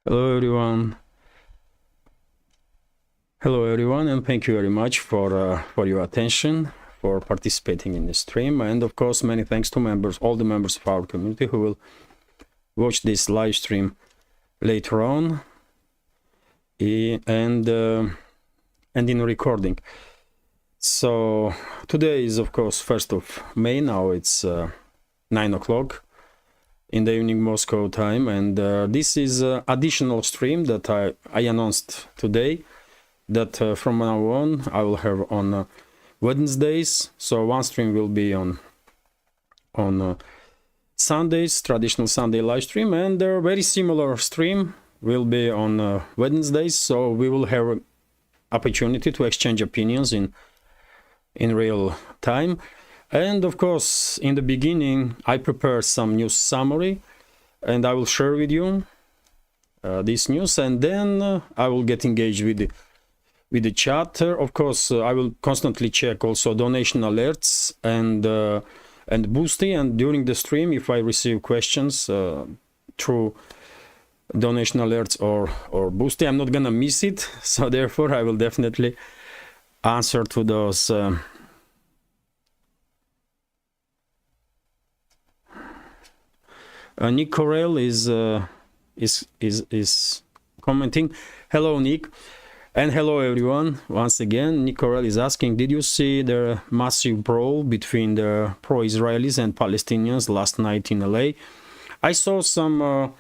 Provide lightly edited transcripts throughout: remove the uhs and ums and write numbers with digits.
Hello everyone. Hello everyone, and thank you very much for your attention, for participating in the stream, and of course many thanks to members, all the members of our community who will watch this live stream later on, and in recording. So today is of course 1st of May. Now it's 9 o'clock in the evening Moscow time, and this is additional stream that I announced today, that from now on I will have on Wednesdays. So one stream will be on Sundays, traditional Sunday live stream, and a very similar stream will be on Wednesdays. So we will have opportunity to exchange opinions in real time. And of course, in the beginning, I prepare some news summary, and I will share with you this news, and then I will get engaged with the chat. Of course, I will constantly check also donation alerts and Boosty, and during the stream, if I receive questions through donation alerts or Boosty, I'm not gonna miss it. So therefore, I will definitely answer to those. Nick Corell is commenting. Hello, Nick, and hello everyone. Once again, Nick Corell is asking, did you see the massive brawl between the pro-Israelis and Palestinians last night in LA? I saw some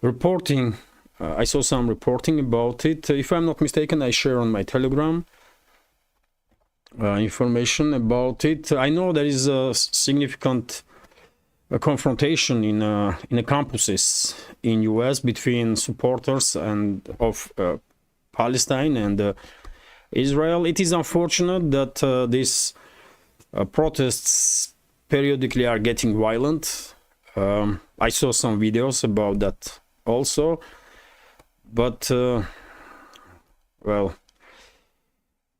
reporting. I saw some reporting about it. If I'm not mistaken, I share on my Telegram information about it. I know there is a significant confrontation in the campuses in US between supporters and of Palestine and Israel. It is unfortunate that these protests periodically are getting violent. I saw some videos about that also, but well,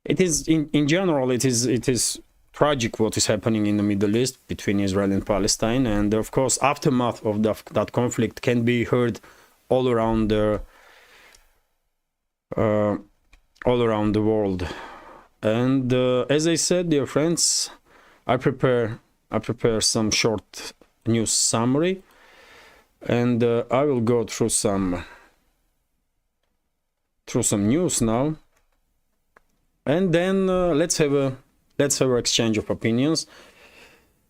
it is in general it is tragic what is happening in the Middle East between Israel and Palestine, and of course aftermath of that conflict can be heard all around the world. And as I said, dear friends, I prepare some short news summary, and I will go through some news now, and then let's have an exchange of opinions.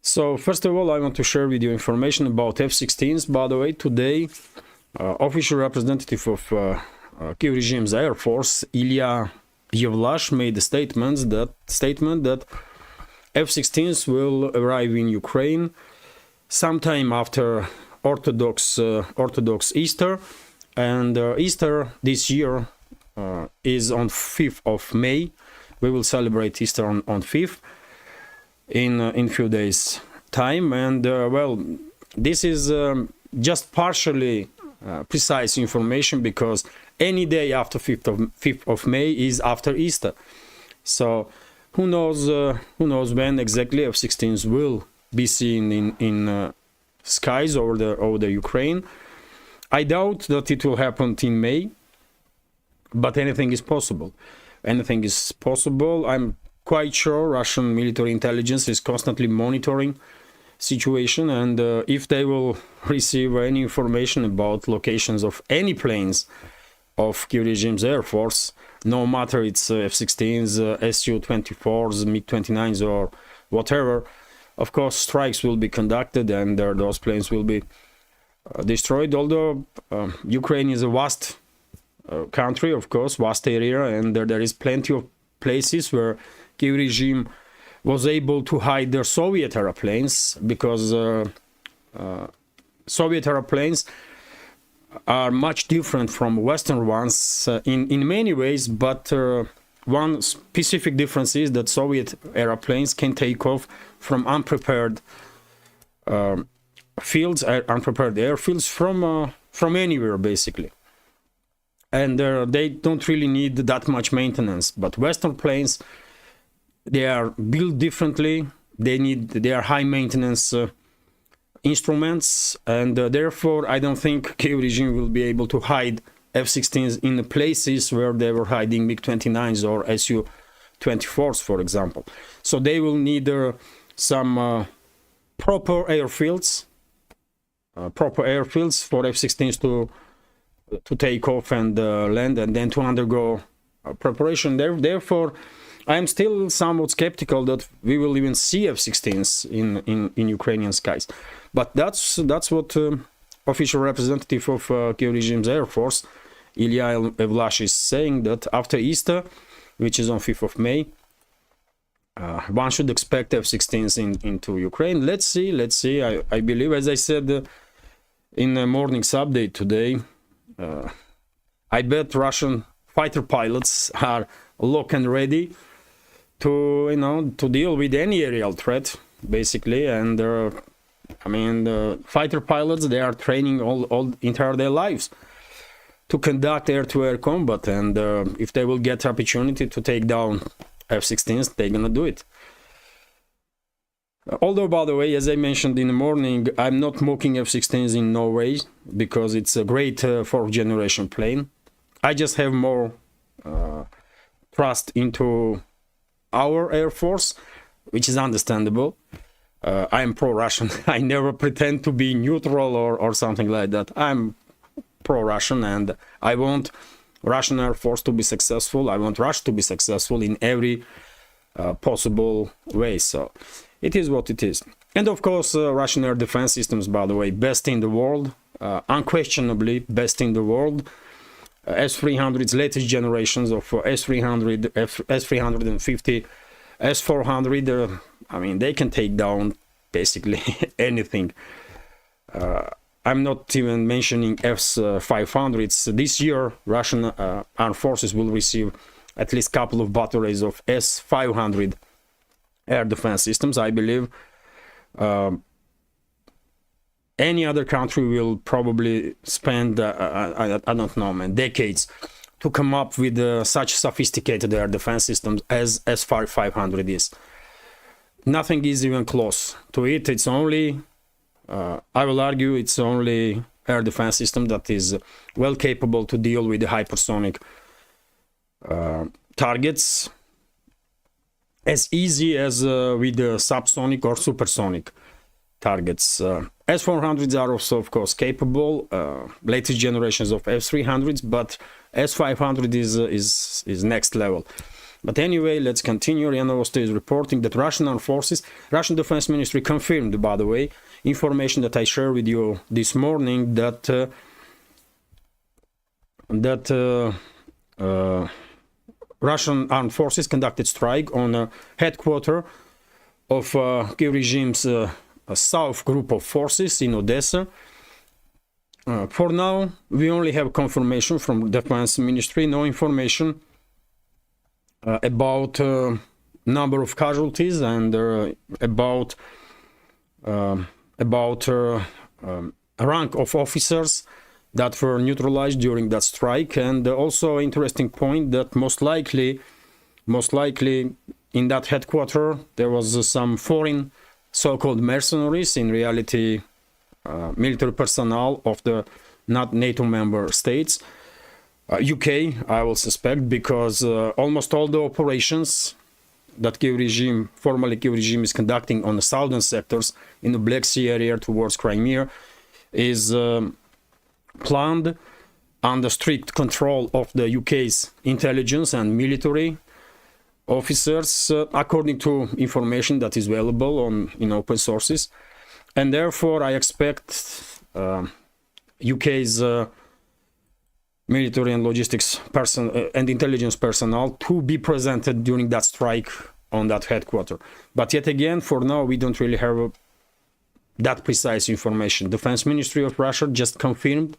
So first of all, I want to share with you information about F-16s. By the way, today official representative of Kiev regime's Air Force, Ilya Yevlash, made a statement that F-16s will arrive in Ukraine sometime after Orthodox Easter, and Easter this year is on 5th of May. We will celebrate Easter on 5th in few days time, and well, this is just partially precise information, because any day after 5th of May is after Easter. So who knows when exactly F-16s will be seen in skies over the Ukraine. I doubt that it will happen in May, but anything is possible. Anything is possible. I'm quite sure Russian military intelligence is constantly monitoring situation, and if they will receive any information about locations of any planes of Kiev regime's Air Force, no matter it's F-16s, Su-24s, MiG-29s or whatever, of course strikes will be conducted, and those planes will be destroyed. Although Ukraine is a vast country, of course, vast area, and there is plenty of places where Kiev regime was able to hide their Soviet airplanes, because Soviet airplanes are much different from Western ones in many ways, but one specific difference is that Soviet airplanes can take off from unprepared fields, unprepared airfields from anywhere basically. And they don't really need that much maintenance. But Western planes, they are built differently. They are high maintenance instruments, and therefore I don't think Kiev regime will be able to hide F-16s in the places where they were hiding MiG-29s or Su-24s, for example. So they will need some proper airfields for F-16s to take off and land, and then to undergo preparation. Therefore, I am still somewhat skeptical that we will even see F-16s in Ukrainian skies. But that's what official representative of Kiev regime's Air Force, Ilya Evlash, is saying, that after Easter, which is on 5th of May, one should expect F-16s into Ukraine. Let's see. I believe, as I said in the morning's update today, I bet Russian fighter pilots are locked and ready to deal with any aerial threat, basically. And I mean, the fighter pilots, they are training all entire their lives to conduct air-to-air combat, and if they will get opportunity to take down F-16s, they're gonna do it. Although, by the way, as I mentioned in the morning, I'm not mocking F-16s in no way, because it's a great fourth generation plane. I just have more trust into our Air Force, which is understandable. I am pro-Russian. I never pretend to be neutral or something like that. I'm pro-Russian, and I want Russian Air Force to be successful. I want Russia to be successful in every possible way. So it is what it is. And of course, Russian air defense systems, by the way, best in the world, unquestionably best in the world. S-300's latest generations of S-300, S-350, S-400, I mean, they can take down basically anything. I'm not even mentioning S-500s. This year, Russian armed forces will receive at least a couple of batteries of S-500 air defense systems. I believe any other country will probably spend, I don't know, man, decades to come up with such sophisticated air defense systems as S-500 is. Nothing is even close to it. It's only, I will argue, it's only air defense system that is well capable to deal with the hypersonic targets as easy as with the subsonic or supersonic targets. S-400s are also, of course, capable, latest generations of S-300s, but S-500 is next level. But anyway, let's continue. RIA Novosti is reporting that Russian armed forces, Russian Defense Ministry confirmed, by the way, information that I shared with you this morning, that Russian armed forces conducted strike on a headquarters of Kiev regime's south group of forces in Odessa. For now, we only have confirmation from Defense Ministry, no information about number of casualties and about rank of officers that were neutralized during that strike. And also interesting point that most likely in that headquarters there was some foreign so-called mercenaries, in reality military personnel of the not NATO member states. UK, I will suspect, because almost all the operations that Kiev regime, formerly Kiev regime, is conducting on the southern sectors in the Black Sea area towards Crimea is planned under strict control of the UK's intelligence and military officers, according to information that is available in open sources. And therefore, I expect UK's military and logistics and intelligence personnel to be presented during that strike on that headquarters. But yet again, for now, we don't really have that precise information. Defense Ministry of Russia just confirmed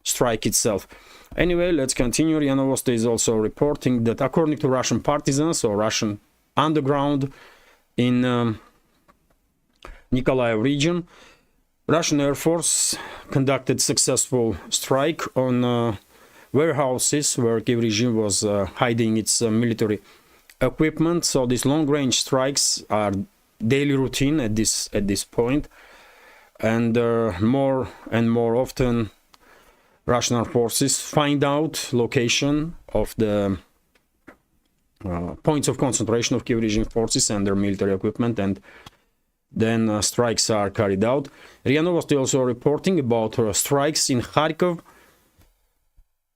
strike itself. Anyway, let's continue. RIA Novosti is also reporting that according to Russian partisans or Russian underground in Nikolaev region, Russian Air Force conducted successful strike on warehouses where Kiev regime was hiding its military equipment. So these long-range strikes are daily routine at this point, and more and more often Russian armed forces find out location of the points of concentration of Kiev regime forces and their military equipment, and then strikes are carried out. RIA Novosti also reporting about strikes in Kharkov,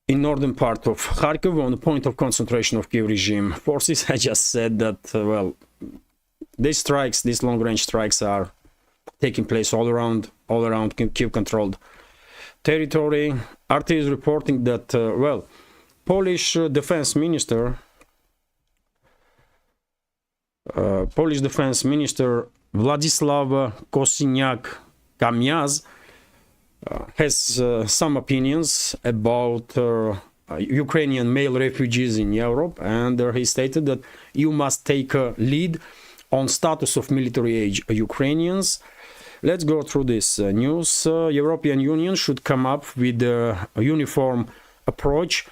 in northern part of Kharkov, on the point of concentration of Kiev regime forces. I just said that, well, these strikes, these long-range strikes, are taking place all around Kiev-controlled territory. RT is reporting that, well, Polish defense minister Władysław Kosiniak-Kamyz has some opinions about Ukrainian male refugees in Europe, and he stated that EU must take a lead on status of military age Ukrainians. Let's go through this news. European Union should come up with a uniform approach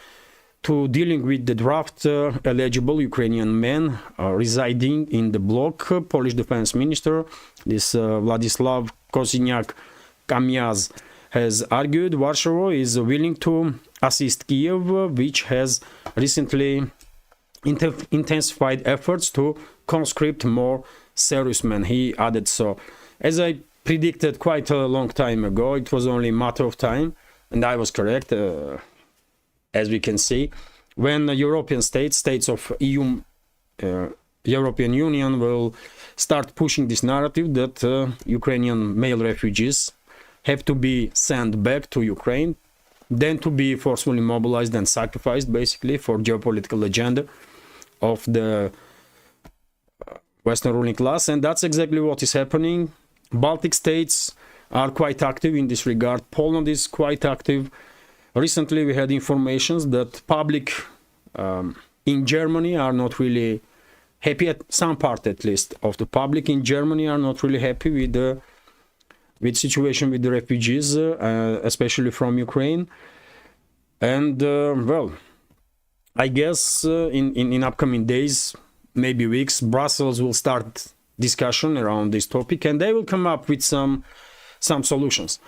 to dealing with the draft eligible Ukrainian men residing in the bloc. Polish defense minister, this Władysław Kosiniak-Kamyz, has argued Warsaw is willing to assist Kiev, which has recently intensified efforts to conscript more serious men. He added, so, as I predicted quite a long time ago, it was only a matter of time, and I was correct, as we can see, when European states of EU, European Union will start pushing this narrative that Ukrainian male refugees have to be sent back to Ukraine, then to be forcefully mobilized and sacrificed, basically, for geopolitical agenda of the Western ruling class. And that's exactly what is happening. Baltic states are quite active in this regard. Poland is quite active. Recently we had informations that public in Germany are not really happy, at some part at least of the public in Germany are not really happy with the situation with the refugees, especially from Ukraine. And well, I guess in upcoming days, maybe weeks, Brussels will start discussion around this topic, and they will come up with some solutions.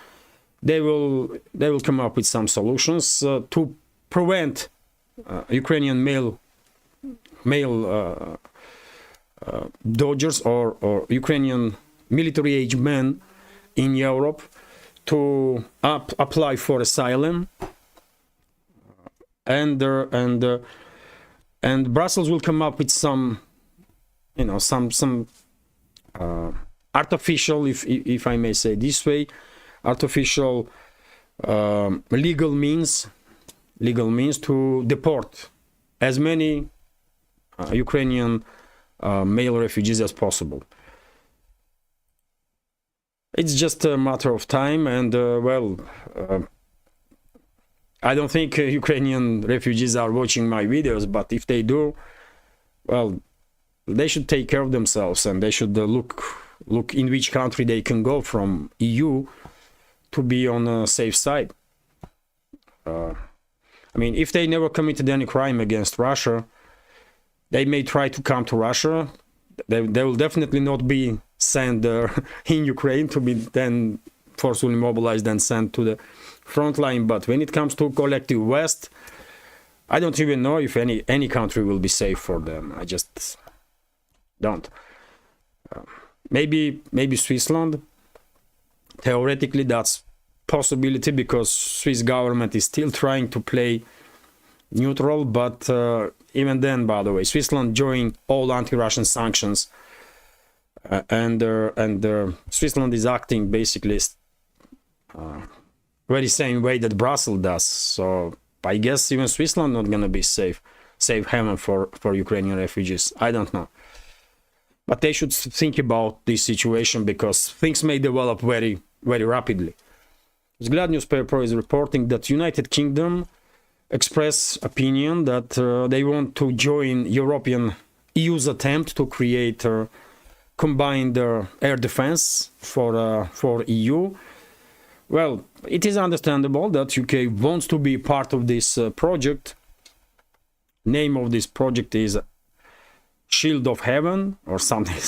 They will come up with some solutions to prevent Ukrainian male dodgers or Ukrainian military age men in Europe to apply for asylum, and Brussels will come up with some, you know, some artificial, if I may say this way, artificial legal means to deport as many Ukrainian male refugees as possible. It's just a matter of time, and well, I don't think Ukrainian refugees are watching my videos, but if they do, well, they should take care of themselves, and they should look in which country they can go from EU to be on a safe side. I mean, if they never committed any crime against Russia, they may try to come to Russia. They will definitely not be sent in Ukraine to be then forcefully mobilized and sent to the front line. But when it comes to collective West, I don't even know if any country will be safe for them. I just don't. Maybe Switzerland. Theoretically, that's possibility, because Swiss government is still trying to play neutral. But even then, by the way, Switzerland joined all anti-Russian sanctions, and Switzerland is acting basically very same way that Brussels does. So I guess even Switzerland not gonna be safe haven for Ukrainian refugees. I don't know. But they should think about this situation, because things may develop very, very rapidly. Vzgled newspaper is reporting that United Kingdom express opinion that they want to join European EU's attempt to create a combined air defense for EU. Well, it is understandable that UK wants to be part of this project. Name of this project is Shield of Heaven or something.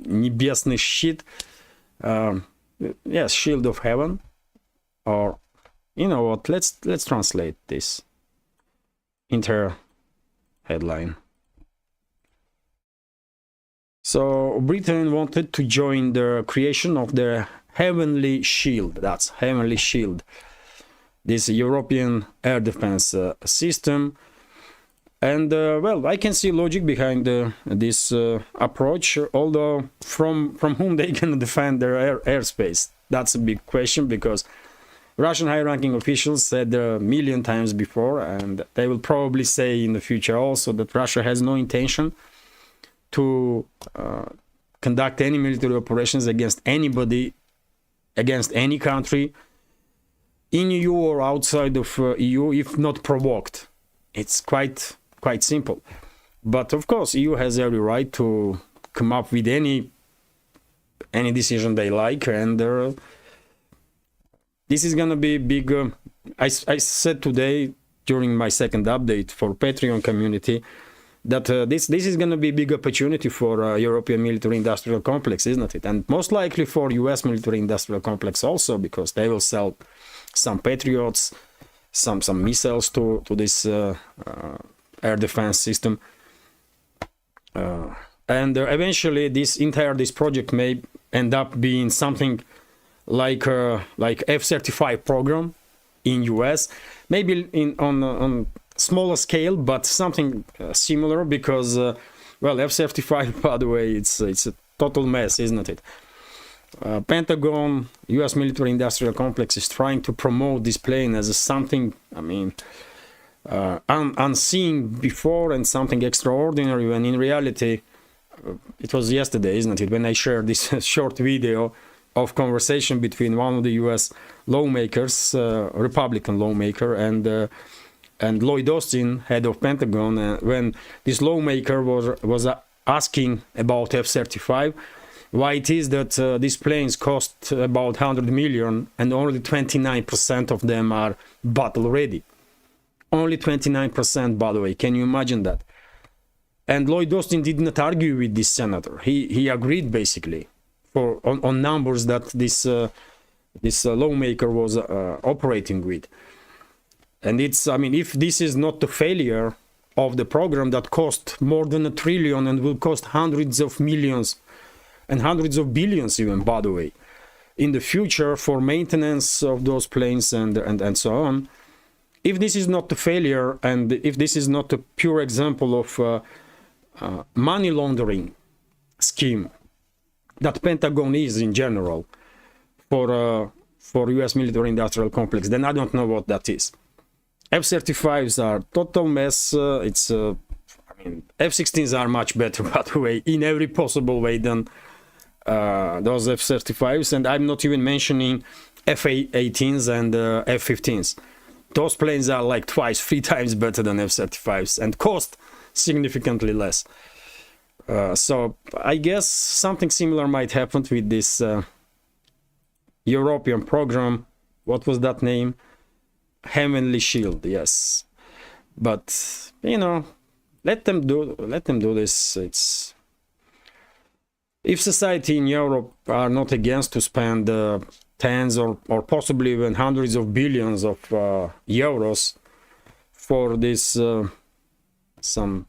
Небесный щит. Yes, Shield of Heaven. Or you know what, let's translate this entire headline. So Britain wanted to join the creation of the Heavenly Shield. That's Heavenly Shield, this European air defense system. And well, I can see logic behind this approach, although from whom they can defend their airspace, that's a big question, because Russian high-ranking officials said a million times before, and they will probably say in the future also, that Russia has no intention to conduct any military operations against anybody, against any country in EU or outside of EU, if not provoked. It's quite simple. But of course, EU has every right to come up with any decision they like, and this is gonna be big. I said today during my second update for Patreon community that this is gonna be a big opportunity for European military-industrial complex, isn't it? And most likely for US military-industrial complex also, because they will sell some Patriots, some missiles to this air defense system, and eventually this project may end up being something like F-35 program in US, maybe on smaller scale, but something similar, because well, F-35, by the way, it's a total mess, isn't it? Pentagon, US military-industrial complex is trying to promote this plane as something, I mean, unseen before and something extraordinary, when in reality, it was yesterday, isn't it, when I shared this short video of conversation between one of the US lawmakers, Republican lawmaker, and Lloyd Austin, head of Pentagon, when this lawmaker was asking about F-35, why it is that these planes cost about 100 million and only 29% of them are battle ready. Only 29%, by the way. Can you imagine that? And Lloyd Austin did not argue with this senator. He agreed basically on numbers that this lawmaker was operating with. And it's, I mean, if this is not the failure of the program that cost more than $1 trillion and will cost hundreds of millions and hundreds of billions even, by the way, in the future for maintenance of those planes and so on, if this is not the failure, and if this is not a pure example of money laundering scheme that Pentagon is in general for US military-industrial complex, then I don't know what that is. F-35s are total mess. I mean, F-16s are much better, by the way, in every possible way than those F-35s, and I'm not even mentioning F-18s and F-15s. Those planes are like 3 times better than F-35s and cost significantly less. So I guess something similar might happen with this European program. What was that name? Heavenly Shield, yes. But you know, let them do this. It's, if society in Europe are not against to spend tens or possibly even hundreds of billions of euros for this some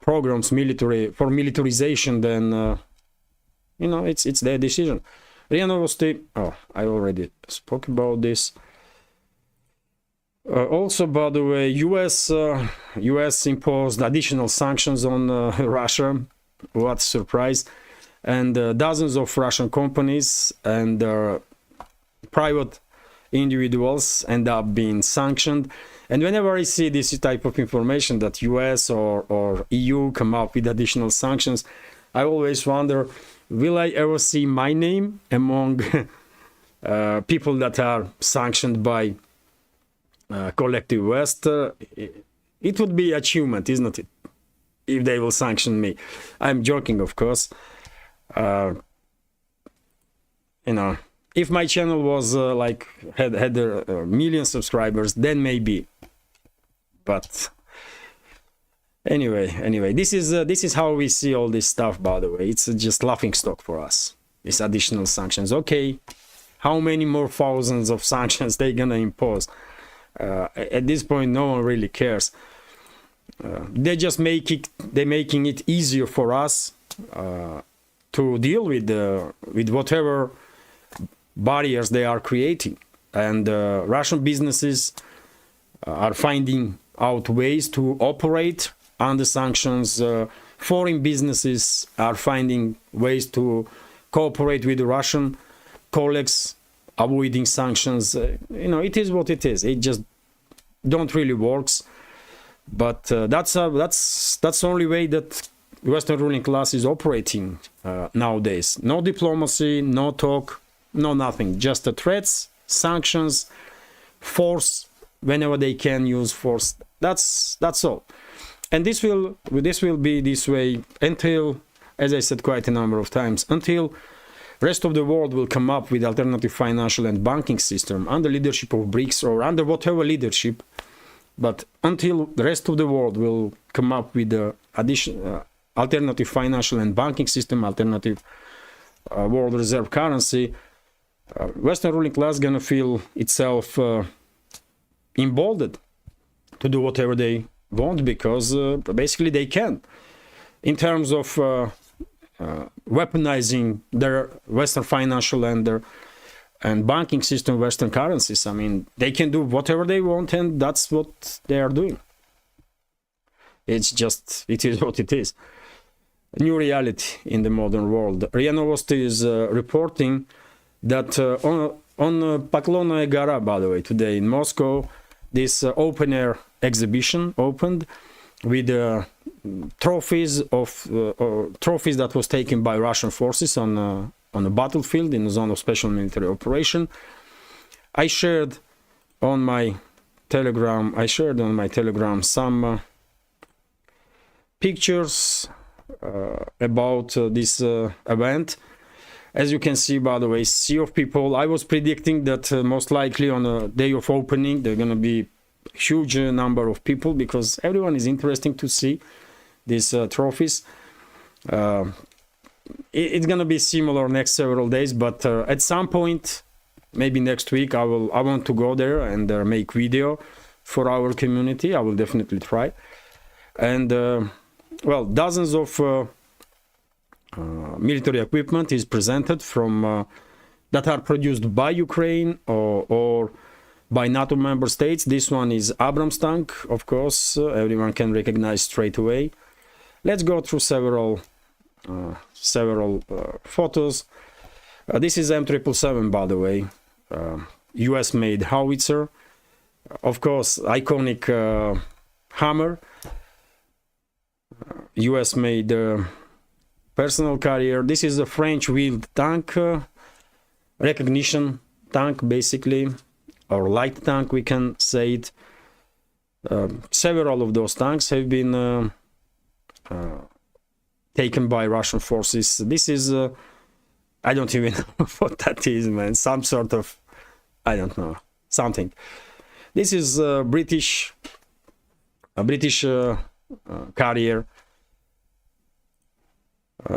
programs for militarization, then you know, it's their decision. RIA Novosti, oh, I already spoke about this. Also, by the way, US imposed additional sanctions on Russia. What a surprise. And dozens of Russian companies and private individuals end up being sanctioned. And whenever I see this type of information that US or EU come up with additional sanctions, I always wonder, will I ever see my name among people that are sanctioned by collective West? It would be achievement, isn't it, if they will sanction me? I'm joking, of course. You know, if my channel was like had a million subscribers, then maybe. But anyway, this is how we see all this stuff. By the way, it's just laughing stock for us. These additional sanctions. Okay, how many more thousands of sanctions they're gonna impose. At this point, no one really cares. They're making it easier for us to deal with whatever barriers they are creating, and Russian businesses are finding out ways to operate under sanctions. Foreign businesses are finding ways to cooperate with the Russian colleagues, avoiding sanctions. It is what it is. It just don't really works. But that's the only way that Western ruling class is operating nowadays. No diplomacy, no talk, no nothing. Just the threats, sanctions, force. Whenever they can use force. That's all. And this will be this way until, as I said quite a number of times, until rest of the world will come up with alternative financial and banking system under leadership of BRICS or under whatever leadership. But until the rest of the world will come up with the alternative financial and banking system, alternative world reserve currency, Western ruling class gonna feel itself emboldened to do whatever they want, because basically they can, in terms of weaponizing their Western financial and banking system, Western currencies. I mean, they can do whatever they want, and that's what they are doing. It is what it is. A new reality in the modern world. RIA Novosti is reporting that on Poklonnaya Gora, by the way, today in Moscow, this open-air exhibition opened with trophies that was taken by Russian forces on a battlefield in a zone of special military operation. I shared on my Telegram some pictures about this event. As you can see, by the way, sea of people. I was predicting that most likely on a day of opening there are going to be a huge number of people, because everyone is interested to see these trophies. It's going to be similar next several days, but at some point, maybe next week, I want to go there and make video for our community. I will definitely try. And well, dozens of military equipment is presented from that are produced by Ukraine or by NATO member states. This one is Abrams tank, of course, everyone can recognize straight away. Let's go through several photos. This is M777, by the way, US made howitzer, of course, iconic Hammer, US made personal carrier. This is a French wheeled tank, recognition tank basically, or light tank we can say it. Several of those tanks have been taken by Russian forces. This is I don't even know what that is, man. Some sort of, I don't know, something. This is a British carrier.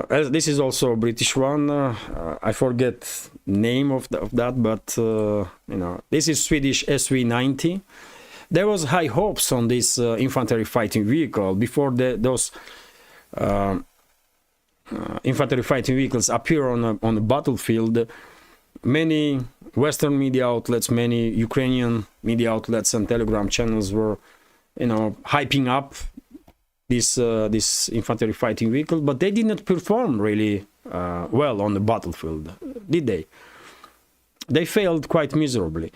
This is also a British one. I forget name of that, but you know, this is Swedish SV-90. There was high hopes on this infantry fighting vehicle before those infantry fighting vehicles appear on the battlefield. Many Western media outlets, many Ukrainian media outlets and Telegram channels were, you know, hyping up this infantry fighting vehicle, but they did not perform really well on the battlefield, did they? They failed quite miserably,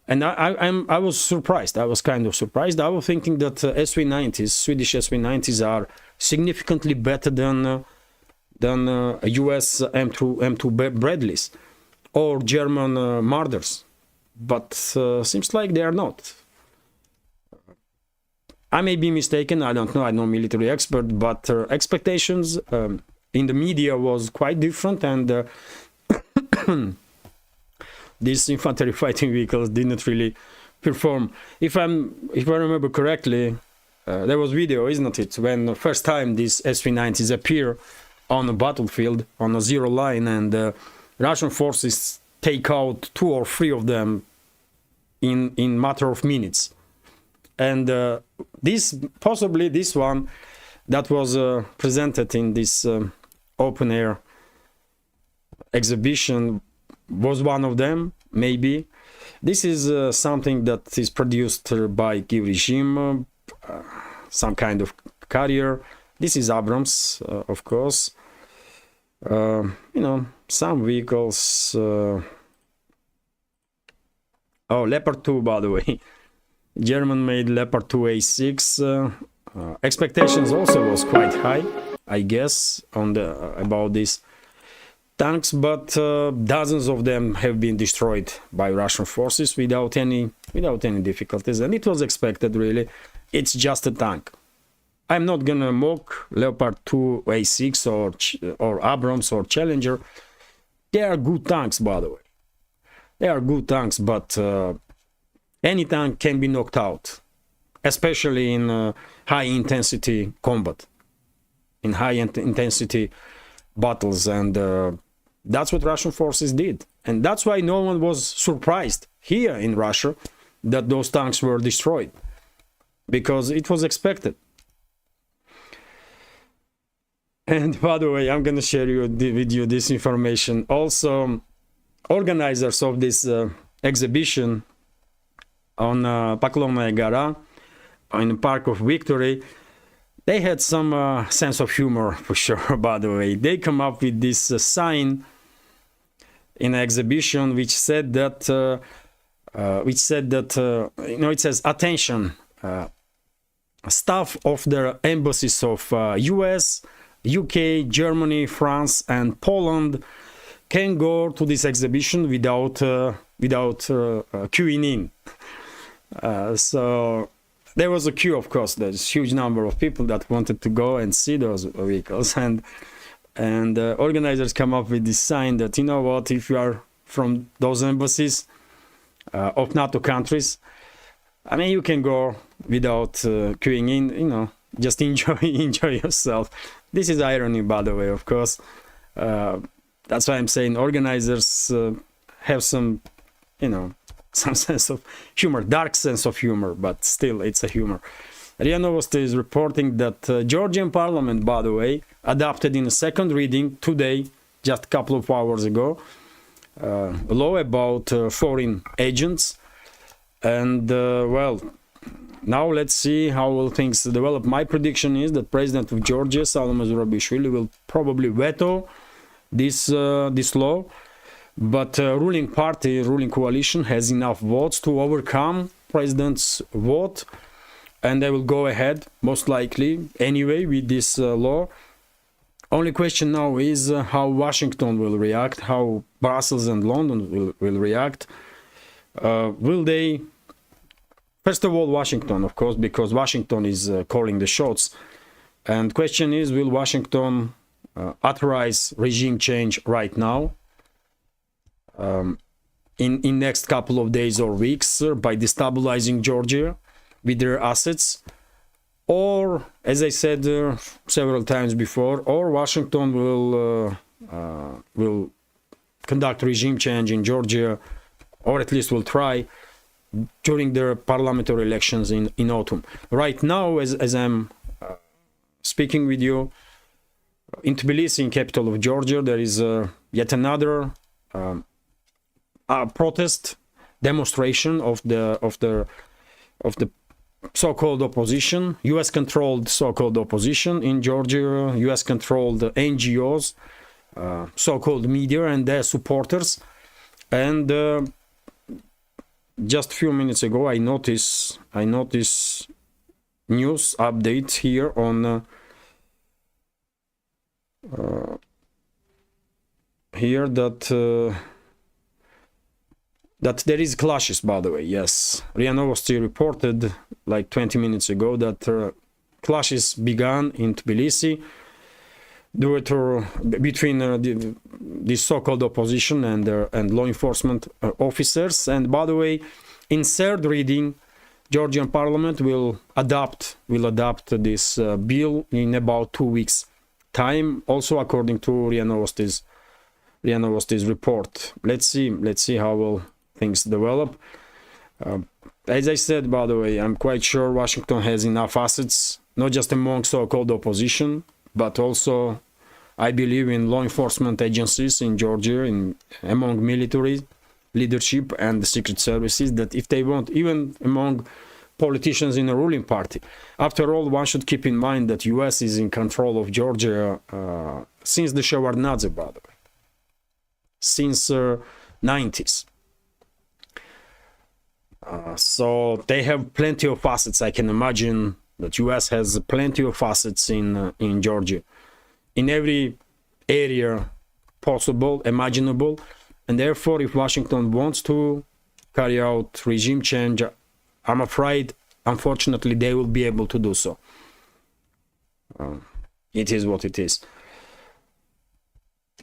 and I was surprised. I was kind of surprised. I was thinking that SV-90s, Swedish SV-90s, are significantly better than US M2 Bradleys or German Marders, but seems like they are not. I may be mistaken, I don't know, I'm no military expert, but expectations in the media was quite different, and these infantry fighting vehicles did not really perform. If I remember correctly, there was video, isn't it, when the first time these SV-90s appear on a battlefield, on a zero line, and Russian forces take out 2 or 3 of them in matter of minutes. And possibly this one that was presented in this open air exhibition was one of them, maybe. This is something that is produced by Kiev regime, some kind of carrier. This is Abrams, of course. You know, some vehicles. Oh, Leopard 2, by the way. German-made Leopard 2 A6. Expectations also was quite high, I guess, on the about these tanks, but dozens of them have been destroyed by Russian forces without any difficulties, and it was expected, really. It's just a tank. I'm not gonna mock Leopard 2 A6 or Abrams or Challenger. They are good tanks, by the way. They are good tanks, but any tank can be knocked out, especially in high-intensity combat, in high-intensity battles, and that's what Russian forces did. And that's why no one was surprised here in Russia that those tanks were destroyed, because it was expected. And by the way, I'm going to share with you this information. Also, organizers of this exhibition on Poklonnaya Gora, in the Park of Victory, they had some sense of humor, for sure, by the way. They come up with this sign in an exhibition which said that, you know, it says, attention, staff of the embassies of US, UK, Germany, France, and Poland can go to this exhibition without queuing in. So there was a queue, of course. There's a huge number of people that wanted to go and see those vehicles, and organizers come up with this sign that, you know what, if you are from those embassies of NATO countries, I mean, you can go without queuing in, you know, just enjoy yourself. This is irony, by the way, of course. That's why I'm saying organizers have some, you know, some sense of humor, dark sense of humor, but still it's a humor. RIA Novosti is reporting that Georgian parliament, by the way, adopted in a second reading today, just a couple of hours ago, a law about foreign agents. And well, now let's see how will things develop. My prediction is that President of Georgia, Salome Zurabishvili, will probably veto this law. But ruling party, ruling coalition has enough votes to overcome president's vote, and they will go ahead, most likely, anyway, with this law. Only question now is how Washington will react, how Brussels and London will react. Will they... First of all, Washington, of course, because Washington is calling the shots. And question is, will Washington authorize regime change right now? In next couple of days or weeks by destabilizing Georgia with their assets, or, as I said several times before, or Washington will conduct regime change in Georgia, or at least will try during the parliamentary elections in autumn. Right now, as I'm speaking with you, in Tbilisi, in capital of Georgia, there is yet another protest demonstration of the so-called opposition, US-controlled so-called opposition in Georgia, US-controlled NGOs, so-called media and their supporters. And just a few minutes ago, I noticed news update here on here that there is clashes, by the way. Yes, RIA Novosti reported like 20 minutes ago that clashes began in Tbilisi between the so-called opposition and law enforcement officers. And by the way, in third reading, Georgian parliament will adopt this bill in about 2 weeks' time. Also, according to RIA Novosti's RIA Novosti's report. Let's see how will things develop. As I said, by the way, I'm quite sure Washington has enough assets, not just among so-called opposition, but also I believe in law enforcement agencies in Georgia, among military leadership and the secret services, that if they want, even among politicians in the ruling party. After all, one should keep in mind that US is in control of Georgia since the Shevardnadze, by the way, since 90s. So they have plenty of assets. I can imagine that US has plenty of assets in Georgia, in every area possible, imaginable. And therefore, if Washington wants to carry out regime change, I'm afraid, unfortunately, they will be able to do so. It is what it is.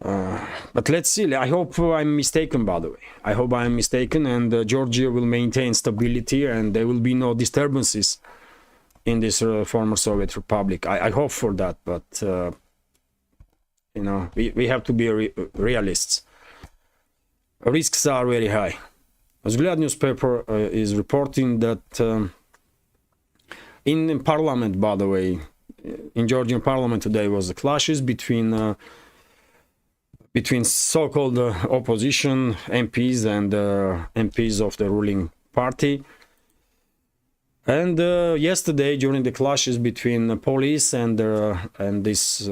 But let's see. I hope I'm mistaken, by the way. I hope I'm mistaken, and Georgia will maintain stability and there will be no disturbances in this former Soviet Republic. I hope for that, but you know, we have to be realists. Risks are very high. Vzglyad newspaper is reporting that in parliament, by the way, in Georgian parliament today was the clashes between so-called opposition MPs and MPs of the ruling party. And yesterday, during the clashes between the police and these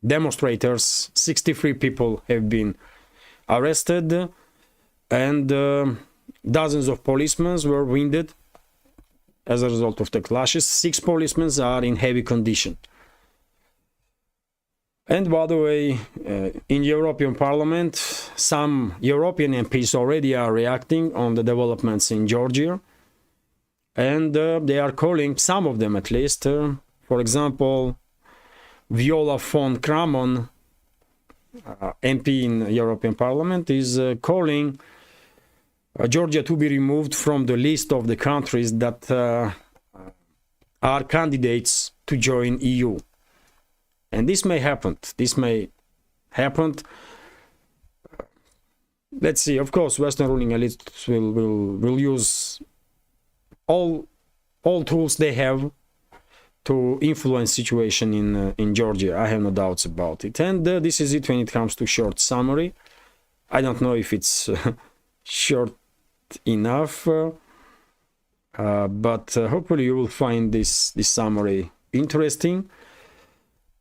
demonstrators, 63 people have been arrested, and dozens of policemen were wounded as a result of the clashes. 6 policemen are in heavy condition. And by the way, in European Parliament, some European MPs already are reacting on the developments in Georgia, and they are calling, some of them at least, for example, Viola von Kramon, MP in European Parliament, is calling Georgia to be removed from the list of the countries that are candidates to join EU. And this may happen. This may happen. Let's see. Of course, Western ruling elites will use all tools they have to influence situation in Georgia. I have no doubts about it. And this is it when it comes to short summary. I don't know if it's short enough, but hopefully you will find this summary interesting.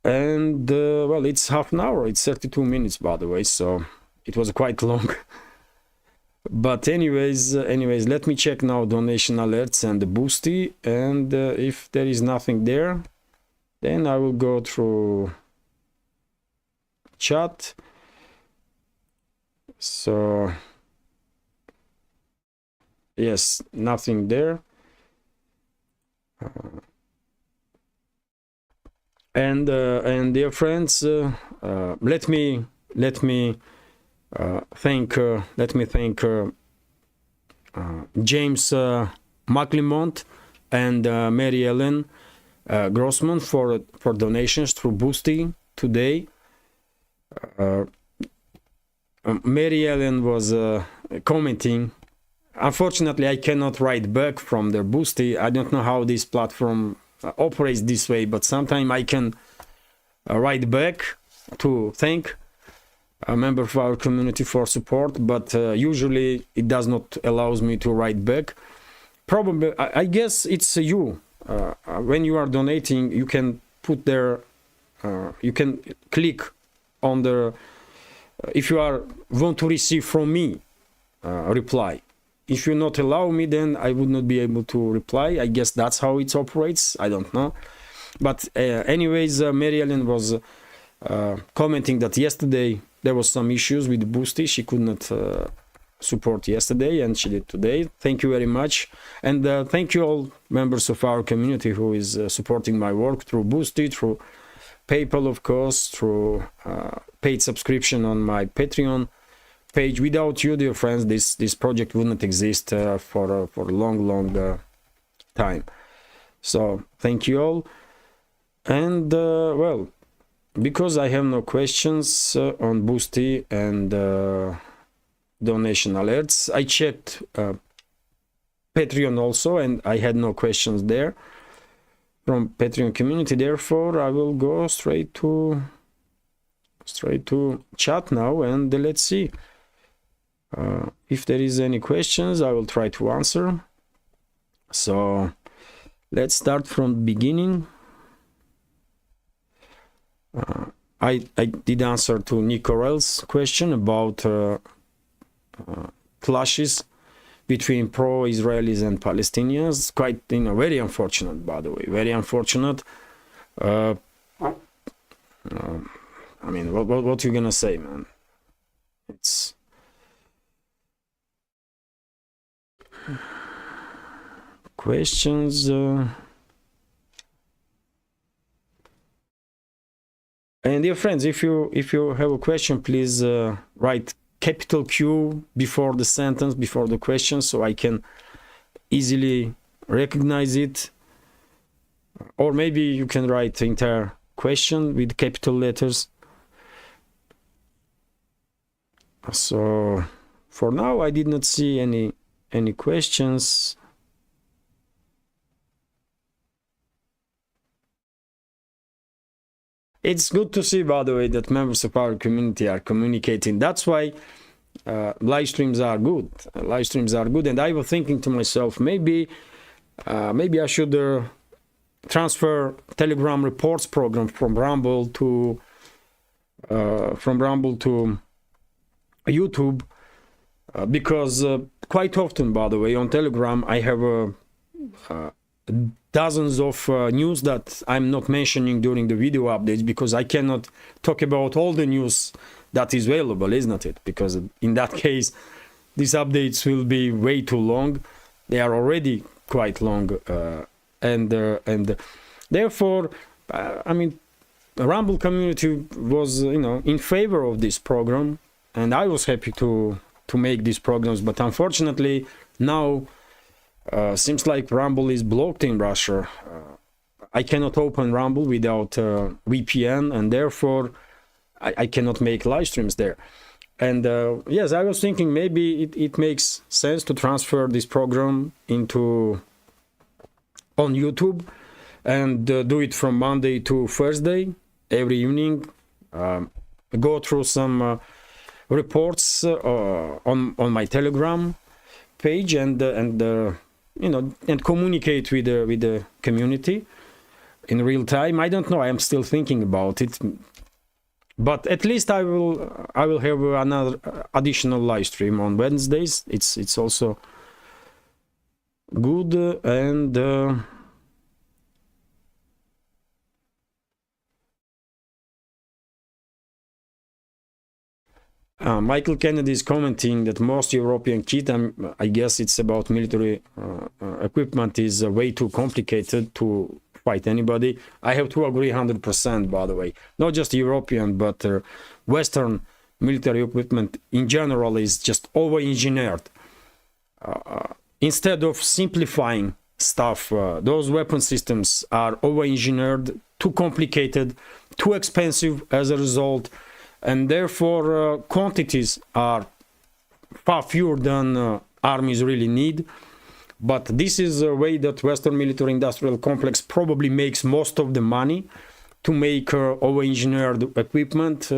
And well, it's half an hour. It's 32 minutes, by the way, so it was quite long. But anyways, let me check now donation alerts and the Boosty, and if there is nothing there, then I will go through chat. So yes, nothing there. And dear friends, let me thank James McLemont and Mary Ellen Grossman for donations through Boosty today. Mary Ellen was commenting. Unfortunately, I cannot write back from their Boosty. I don't know how this platform operates this way, but sometimes I can write back to thank a member of our community for support, but usually it does not allows me to write back. Probably, I guess it's you. When you are donating, you can put there, you can click on the, if you want to receive from me a reply. If you not allow me, then I would not be able to reply. I guess that's how it operates. I don't know. But anyways, Mary Ellen was commenting that yesterday there was some issues with Boosty. She could not support yesterday, and she did today. Thank you very much. And thank you all members of our community who is supporting my work through Boosty, through PayPal, of course, through paid subscription on my Patreon page. Without you, dear friends, this project would not exist for a long time. So thank you all. And well, because I have no questions on Boosty and donation alerts, I checked Patreon also, and I had no questions there from Patreon community. Therefore, I will go straight to chat now, and let's see if there is any questions. I will try to answer. So let's start from the beginning. I did answer to Nicorel's question about clashes between pro-Israelis and Palestinians. Quite, very unfortunate, by the way, very unfortunate. I mean, what you gonna say, man? It's questions. And dear friends, if you have a question, please write capital Q before the sentence, before the question, so I can easily recognize it. Or maybe you can write the entire question with capital letters. So for now, I did not see any questions. It's good to see, by the way, that members of our community are communicating. That's why live streams are good. Live streams are good, and I was thinking to myself, maybe I should transfer Telegram reports program from Rumble to YouTube, because quite often, by the way, on Telegram I have dozens of news that I'm not mentioning during the video updates, because I cannot talk about all the news that is available, isn't it? Because in that case, these updates will be way too long. They are already quite long, and therefore, I mean, the Rumble community was, in favor of this program, and I was happy to make these programs. But unfortunately, now seems like Rumble is blocked in Russia. I cannot open Rumble without VPN, and therefore I cannot make live streams there. And yes, I was thinking maybe it makes sense to transfer this program on YouTube and do it from Monday to Thursday every evening. Go through some reports on my Telegram page and communicate with the community in real time. I don't know. I am still thinking about it, but at least I will have another additional live stream on Wednesdays. It's also good. And Michael Kennedy is commenting that most European kit, I guess it's about military equipment, is way too complicated to fight anybody. I have to agree 100%, by the way. Not just European, but Western military equipment in general is just over-engineered. Instead of simplifying stuff, those weapon systems are over-engineered, too complicated, too expensive as a result. And therefore, quantities are far fewer than armies really need. But this is a way that Western military-industrial complex probably makes most of the money to make over-engineered equipment,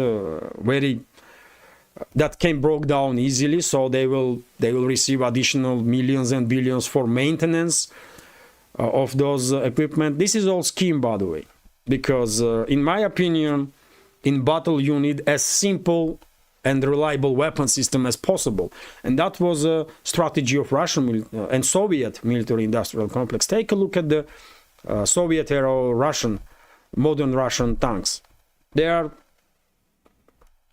that can break down easily. So they will receive additional millions and billions for maintenance of those equipment. This is all scheme, by the way, because in my opinion, in battle you need as simple and reliable weapon system as possible, and that was a strategy of Russian and Soviet military-industrial complex. Take a look at the Soviet era modern Russian tanks. They are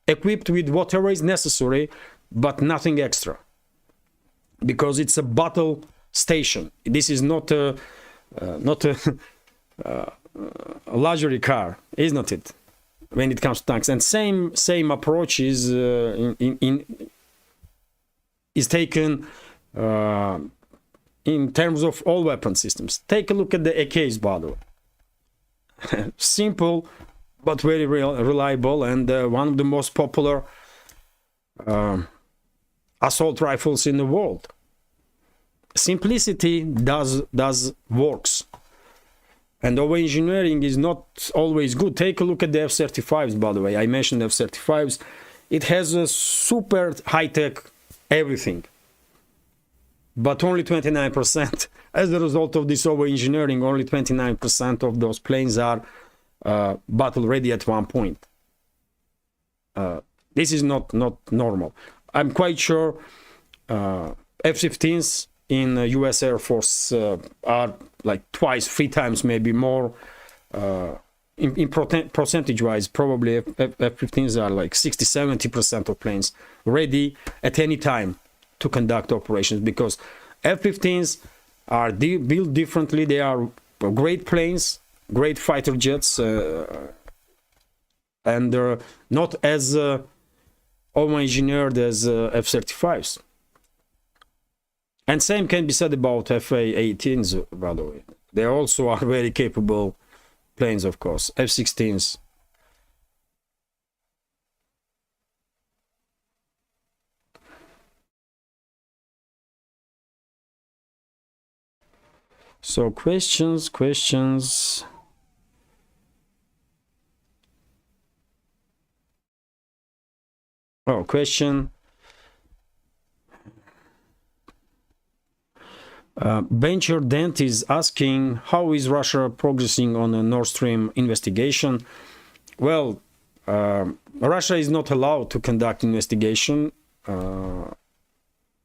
equipped with whatever is necessary, but nothing extra, because it's a battle station. This is not a luxury car, isn't it? When it comes to tanks, and same approach is taken in terms of all weapon systems. Take a look at the AKs, by the way. Simple, but very reliable, and one of the most popular assault rifles in the world. Simplicity does works, and over engineering is not always good. Take a look at the F-35s, by the way. I mentioned F-35s. It has a super high-tech everything, but only 29%. As a result of this over engineering, only 29% of those planes are battle ready at one point. This is not normal. I'm quite sure F-16s in US Air Force are like twice, 3 times, maybe more. In percentage-wise, probably F-15s are like 60-70% of planes ready at any time to conduct operations, because F-15s are built differently. They are great planes, great fighter jets, and they're not as over-engineered as F-35s. And same can be said about F-18s, by the way. They also are very capable planes, of course. F-16s. So questions. Oh, question. Bencher Dent is asking, how is Russia progressing on a Nord Stream investigation? Well, Russia is not allowed to conduct investigation,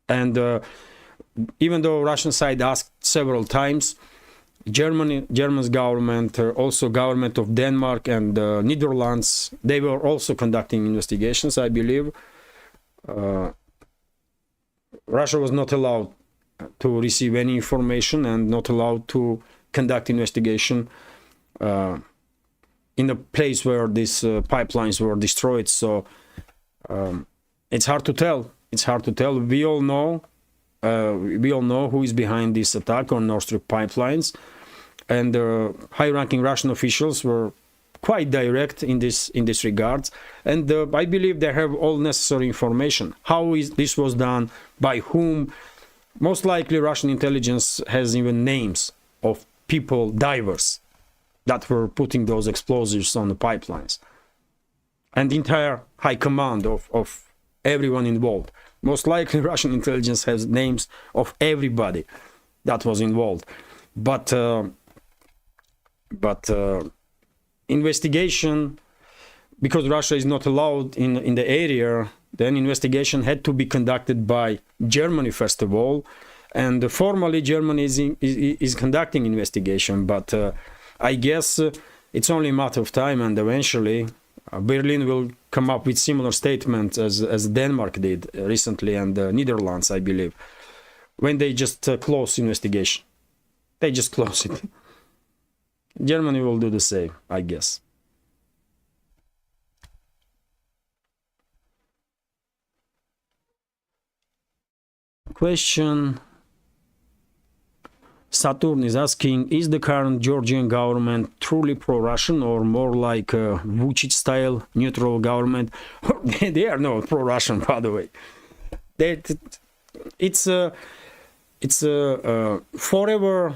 and even though Russian side asked several times, German's government, also government of Denmark and Netherlands, they were also conducting investigations, I believe. Russia was not allowed to receive any information and not allowed to conduct investigation in the place where these pipelines were destroyed. So it's hard to tell. It's hard to tell. We all know who is behind this attack on Nord Stream pipelines, and high-ranking Russian officials were quite direct in this regard, and I believe they have all necessary information. How this was done, by whom? Most likely Russian intelligence has even names of people, divers, that were putting those explosives on the pipelines, and the entire high command of everyone involved. Most likely Russian intelligence has names of everybody that was involved. But investigation, because Russia is not allowed in the area, then investigation had to be conducted by Germany first of all, and formally Germany is conducting investigation. But I guess it's only a matter of time, and eventually Berlin will come up with similar statements as Denmark did recently, and Netherlands, I believe, when they just close investigation. They just close it. Germany will do the same, I guess. Question. Saturn is asking, is the current Georgian government truly pro-Russian, or more like a Vucic-style neutral government? They are not pro-Russian, by the way. It's a forever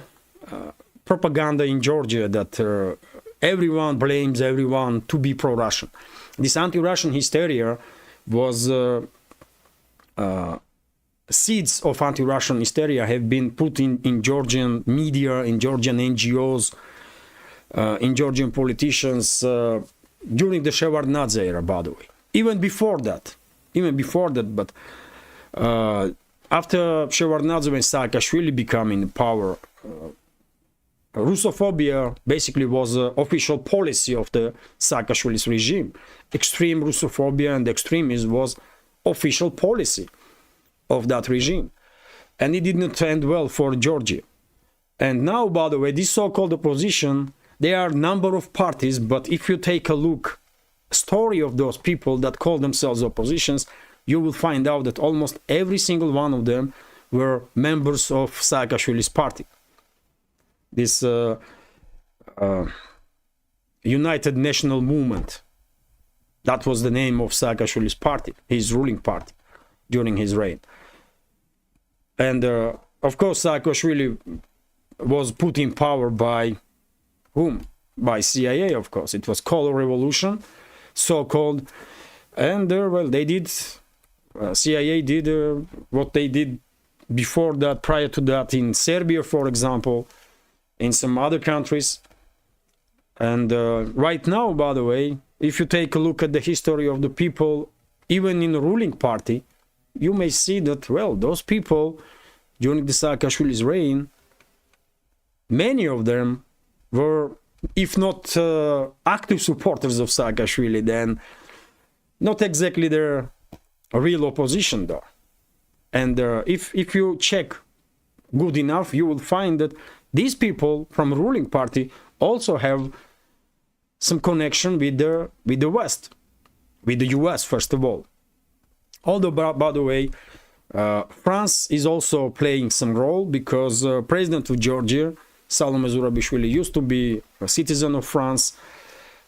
propaganda in Georgia that everyone blames everyone to be pro-Russian. This anti-Russian hysteria was seeds of anti-Russian hysteria have been put in Georgian media, in Georgian NGOs, in Georgian politicians during the Shevardnadze era, by the way. Even before that, but after Shevardnadze and Saakashvili become in power, Russophobia basically was the official policy of the Saakashvili's regime. Extreme Russophobia and extremism was official policy of that regime, and it did not end well for Georgia. And now, by the way, this so-called opposition, there are a number of parties, but if you take a look story of those people that call themselves oppositions, you will find out that almost every single one of them were members of Saakashvili's party. This United National Movement. That was the name of Saakashvili's party, his ruling party, during his reign. And of course, Saakashvili was put in power by whom? By CIA, of course. It was color revolution, so-called. And well, they did, CIA did what they did before that, prior to that, in Serbia, for example, in some other countries. And right now, by the way, if you take a look at the history of the people, even in the ruling party, you may see that, well, those people, during the Saakashvili's reign, many of them were, if not active supporters of Saakashvili, then not exactly their real opposition, though. And if you check good enough, you will find that these people from the ruling party also have some connection with the West, with the US, first of all. Although, by the way, France is also playing some role, because President of Georgia, Salome Zurabishvili, used to be a citizen of France,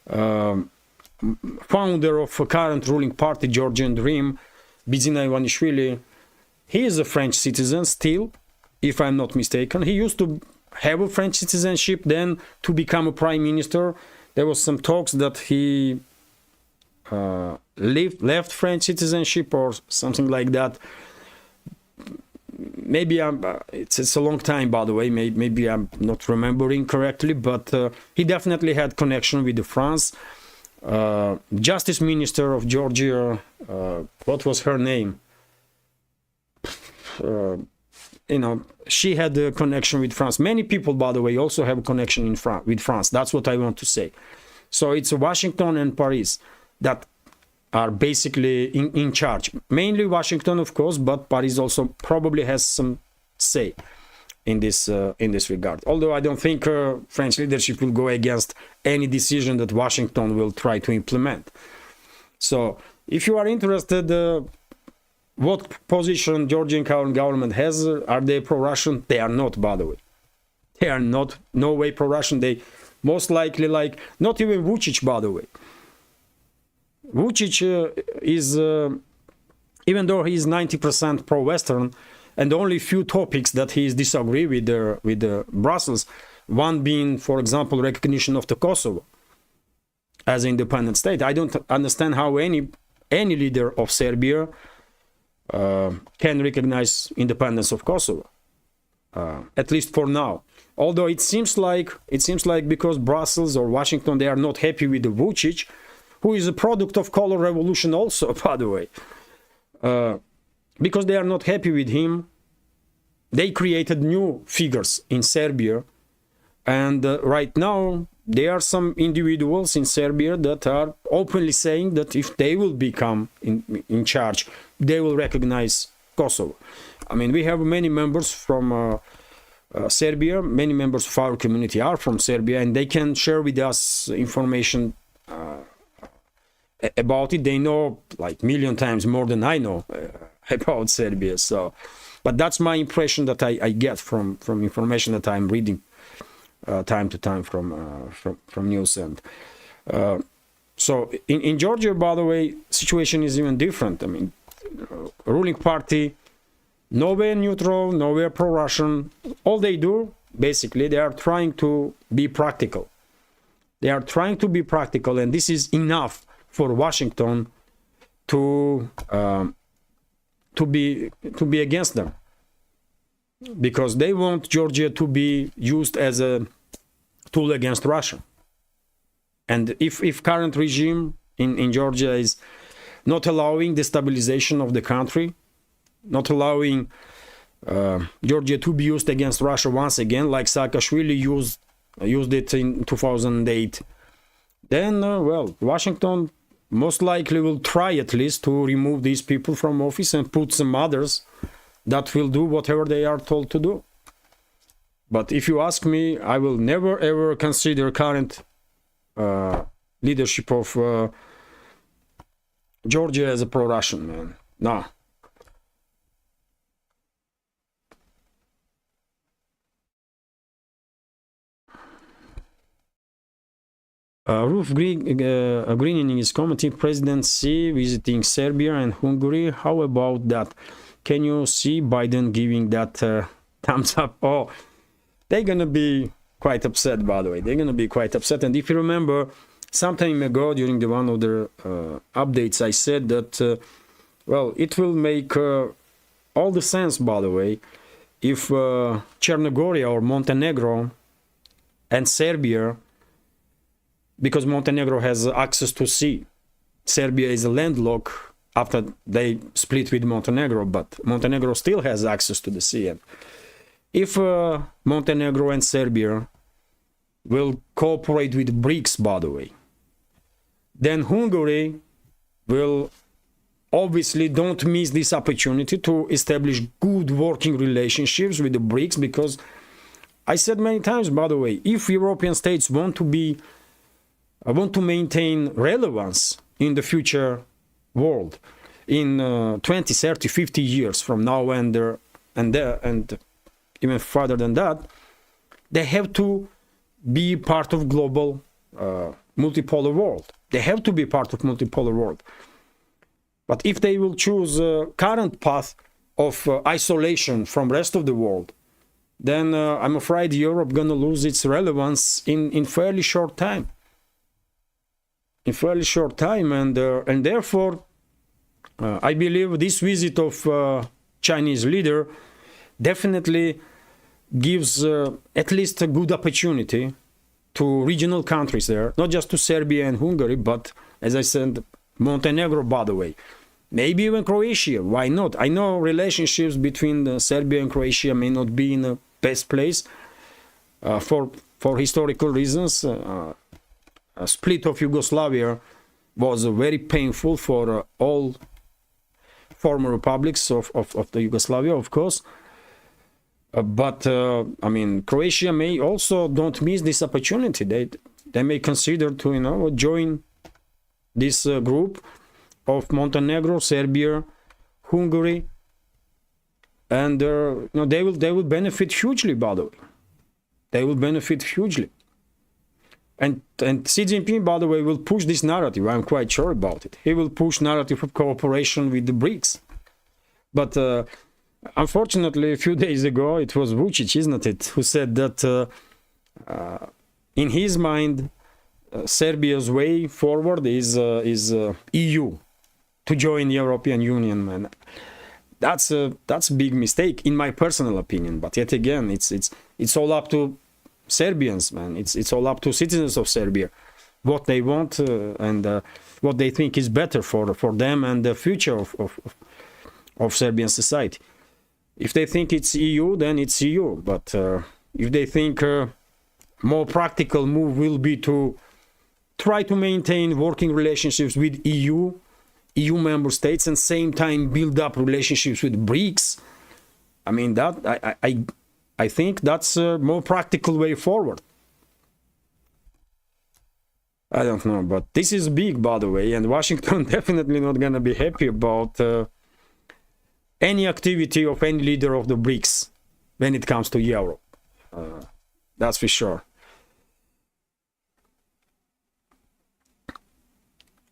founder of a current ruling party, Georgian Dream, Bizina Ivanishvili. He is a French citizen still, if I'm not mistaken. He used to have a French citizenship, then to become a prime minister. There was some talks that he left French citizenship or something like that. Maybe it's a long time, by the way. Maybe I'm not remembering correctly, but he definitely had connection with the France. Justice Minister of Georgia, what was her name? You know, she had a connection with France. Many people, by the way, also have a connection with France. That's what I want to say. So it's Washington and Paris that are basically in charge. Mainly Washington, of course, but Paris also probably has some say in this regard. Although I don't think French leadership will go against any decision that Washington will try to implement. So if you are interested, what position Georgian government has, are they pro-Russian? They are not, by the way. They are not, no way pro-Russian. They most likely, like, not even Vucic, by the way. Vucic is, even though he is 90% pro-Western, and only few topics that he disagree with Brussels, one being, for example, recognition of the Kosovo as an independent state. I don't understand how any leader of Serbia can recognize independence of Kosovo, at least for now. Although it seems like because Brussels or Washington, they are not happy with the Vucic, who is a product of color revolution also, by the way. Because they are not happy with him, they created new figures in Serbia, and right now there are some individuals in Serbia that are openly saying that if they will become in charge, they will recognize Kosovo. I mean, we have many members from Serbia, many members of our community are from Serbia, and they can share with us information about it. They know like a million times more than I know about Serbia. So, but that's my impression that I get from information that I'm reading time to time from news. And so in Georgia, by the way, situation is even different. I mean, ruling party, nowhere neutral, nowhere pro-Russian. All they do, basically, they are trying to be practical. They are trying to be practical, and this is enough for Washington to be against them, because they want Georgia to be used as a tool against Russia. And if current regime in Georgia is not allowing the stabilization of the country, not allowing Georgia to be used against Russia once again, like Saakashvili used it in 2008, then, well, Washington most likely will try at least to remove these people from office and put some others that will do whatever they are told to do. But if you ask me, I will never ever consider current leadership of Georgia as a pro-Russian, man. No. Roof Greening is commenting presidency visiting Serbia and Hungary. How about that? Can you see Biden giving that thumbs up? Oh, they're gonna be quite upset, by the way. They're gonna be quite upset. And if you remember, some time ago during the one of the updates, I said that, well, it will make all the sense, by the way, if Chernogorия or Montenegro and Serbia, because Montenegro has access to sea. Serbia is a landlocked after they split with Montenegro, but Montenegro still has access to the sea. And if Montenegro and Serbia will cooperate with BRICS, by the way, then Hungary will obviously don't miss this opportunity to establish good working relationships with the BRICS, because I said many times, by the way, if European states want to maintain relevance in the future world in 20, 30, 50 years from now and even further than that, they have to be part of global multipolar world. They have to be part of multipolar world. But if they will choose current path of isolation from rest of the world, then I'm afraid Europe gonna lose its relevance in fairly short time. And therefore I believe this visit of Chinese leader definitely gives at least a good opportunity to regional countries there, not just to Serbia and Hungary, but as I said, Montenegro, by the way, maybe even Croatia. Why not? I know relationships between Serbia and Croatia may not be in the best place for historical reasons. A split of Yugoslavia was very painful for all former republics of the Yugoslavia, of course. But I mean, Croatia may also don't miss this opportunity. They may consider to join this group of Montenegro, Serbia, Hungary, and they will benefit hugely. By the way, they will benefit hugely. And Xi Jinping, by the way, will push this narrative. I'm quite sure about it. He will push narrative of cooperation with the BRICS. But unfortunately, a few days ago, it was Vučić, isn't it, who said that in his mind, Serbia's way forward is EU, to join the European Union. Man, that's a big mistake, in my personal opinion. But yet again, it's all up to Serbians, man. It's all up to citizens of Serbia, what they want and what they think is better for them and the future of Serbian society. If they think it's EU, then it's EU. But if they think more practical move will be to try to maintain working relationships with EU member states and same time build up relationships with BRICS, I mean, that I think that's a more practical way forward. I don't know, but this is big, by the way, and Washington definitely not gonna be happy about any activity of any leader of the BRICS when it comes to Europe. That's for sure.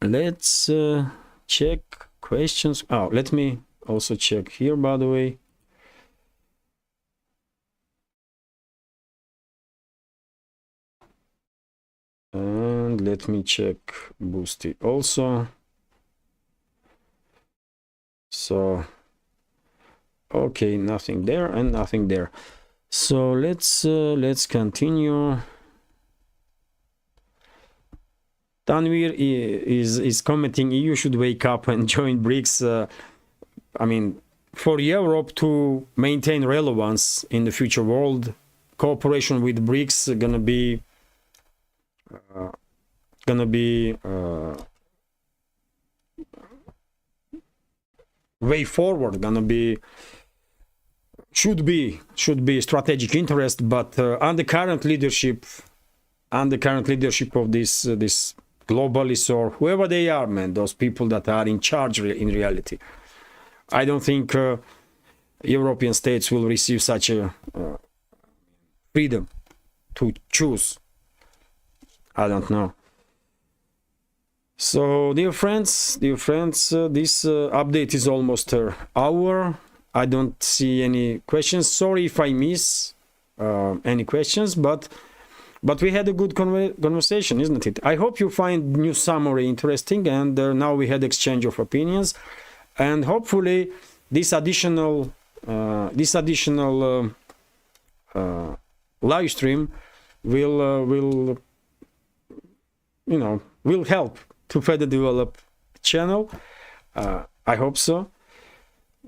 Let's check questions. Oh, let me also check here, by the way. And let me check Boosty also. So, okay, nothing there and nothing there. So let's continue. Tanvir is commenting EU should wake up and join BRICS. I mean, for Europe to maintain relevance in the future world, cooperation with BRICS gonna be way forward, should be strategic interest. But under current leadership of this globalists or whoever they are, man, those people that are in charge in reality, I don't think European states will receive such a freedom to choose. I don't know. So, dear friends, this update is almost an hour. I don't see any questions. Sorry if I miss any questions, but we had a good conversation, isn't it? I hope you find new summary interesting, and now we had exchange of opinions, and hopefully this additional live stream will help to further develop the channel. I hope so.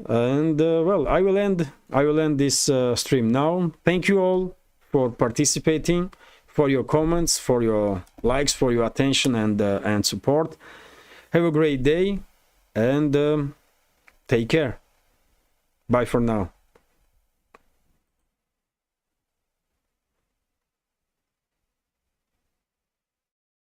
And well, I will end this stream now. Thank you all for participating, for your comments, for your likes, for your attention and support. Have a great day, and take care. Bye for now.